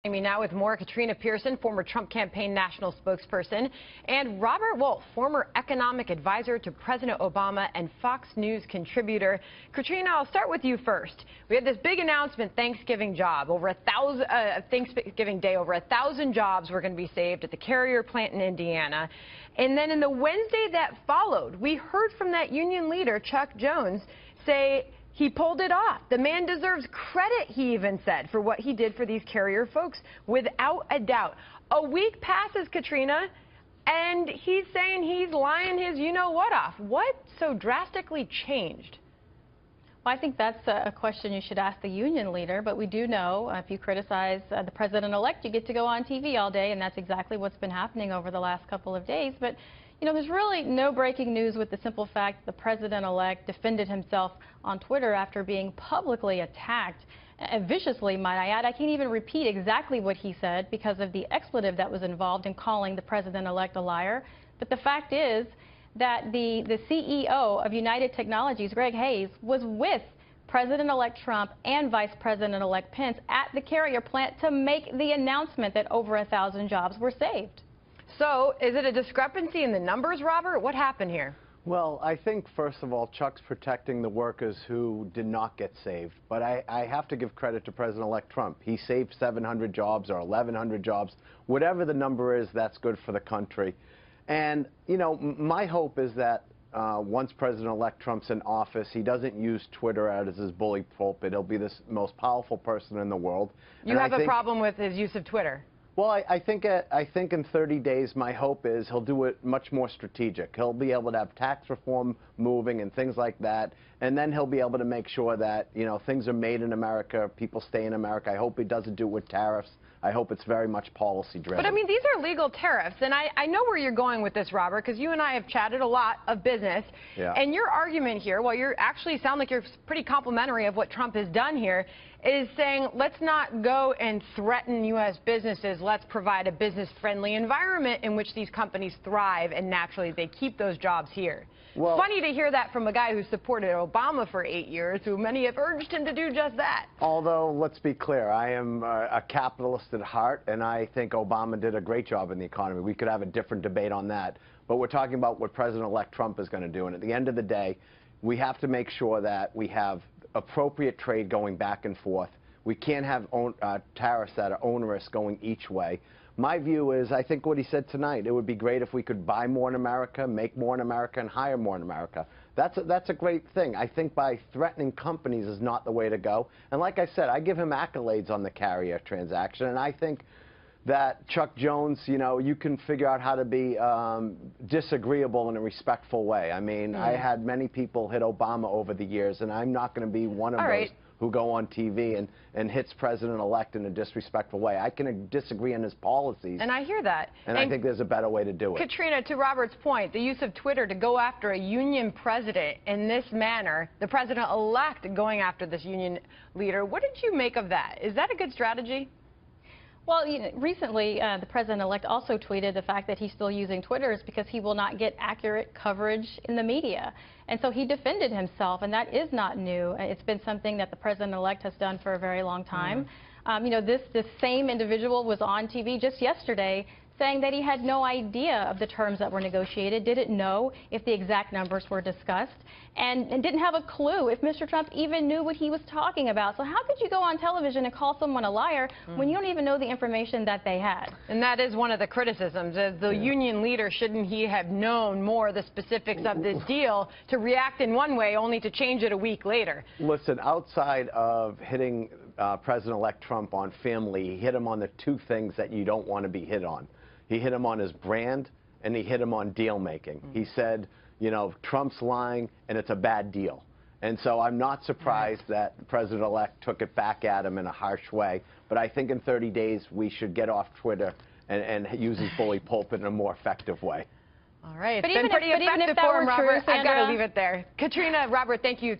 Me now with more Katrina Pearson, former Trump campaign national spokesperson, and Robert Wolf, former economic advisor to President Obama and Fox News contributor. Katrina, I'll start with you first. We had this big announcement, Thanksgiving Day, over 1,000 jobs were going to be saved at the Carrier plant in Indiana. And then in the Wednesday that followed, we heard from that union leader, Chuck Jones, say he pulled it off. The man deserves credit, he even said, for what he did for these Carrier folks, without a doubt. A week passes, Katrina, and he's saying he's lying his you-know-what off. What so drastically changed? Well, I think that's a question you should ask the union leader, but we do know if you criticize the president-elect, you get to go on TV all day, and that's exactly what's been happening over the last couple of days. But you know, there's really no breaking news with the simple fact the president-elect defended himself on Twitter after being publicly attacked, viciously, might I add. I can't even repeat exactly what he said because of the expletive that was involved in calling the president-elect a liar. But the fact is that the CEO of United Technologies, Greg Hayes, was with President-elect Trump and Vice President-elect Pence at the Carrier plant to make the announcement that over 1,000 jobs were saved. So, is it a discrepancy in the numbers, Robert? What happened here? Well, I think, first of all, Chuck's protecting the workers who did not get saved. But I have to give credit to President-elect Trump. He saved 700 jobs or 1,100 jobs. Whatever the number is, that's good for the country. And, you know, my hope is that once President-elect Trump's in office, he doesn't use Twitter as his bully pulpit. He'll be the most powerful person in the world. You have a problem with his use of Twitter? Well, I think in 30 days, my hope is he'll do it much more strategic. He'll be able to have tax reform moving and things like that, and then he'll be able to make sure that, you know, things are made in America, people stay in America. I hope he doesn't do it with tariffs. I hope it's very much policy-driven. But, I mean, these are legal tariffs, and I know where you're going with this, Robert, because you and I have chatted a lot of business. Yeah. And your argument here, well, you actually sound like you're pretty complimentary of what Trump has done here, is saying let's not go and threaten U.S. businesses. Let's provide a business-friendly environment in which these companies thrive, and naturally they keep those jobs here. Well, funny to hear that from a guy who supported Obama for 8 years, who many have urged him to do just that. Although, let's be clear, I am a capitalist at heart, and I think Obama did a great job in the economy. We could have a different debate on that. But we're talking about what President-elect Trump is going to do. And at the end of the day, we have to make sure that we have appropriate trade going back and forth. We can't have tariffs that are onerous going each way. My view is, I think what he said tonight, it would be great if we could buy more in America, make more in America, and hire more in America. That's a great thing. I think by threatening companies is not the way to go. And like I said, I give him accolades on the Carrier transaction, and I think that Chuck Jones, you know, you can figure out how to be disagreeable in a respectful way. I mean, I had many people hit Obama over the years, and I'm not going to be one of those who go on TV and hits President-elect in a disrespectful way. I can disagree on his policies. And I hear that. And I think there's a better way to do it. Katrina, to Robert's point, the use of Twitter to go after a union president in this manner, the president-elect going after this union leader, what did you make of that? Is that a good strategy? Well, you know, recently, the president-elect also tweeted the fact that he's still using Twitter is because he will not get accurate coverage in the media. And so he defended himself, and that is not new. It's been something that the president-elect has done for a very long time. You know, this same individual was on TV just yesterday saying that he had no idea of the terms that were negotiated, didn't know if the exact numbers were discussed, and didn't have a clue if Mr. Trump even knew what he was talking about. So how could you go on television and call someone a liar when you don't even know the information that they had? And that is one of the criticisms. As the union leader, shouldn't he have known more of the specifics of this deal to react in one way only to change it a week later? Listen, outside of hitting President-elect Trump on family, he hit him on the two things that you don't want to be hit on. He hit him on his brand, and he hit him on deal-making. He said, you know, Trump's lying, and it's a bad deal. And so I'm not surprised that the president-elect took it back at him in a harsh way. But I think in 30 days, we should get off Twitter and use his bully pulpit in a more effective way. All right. But It's been pretty effective for him, Robert. I've got to leave it there. Katrina, Robert, thank you.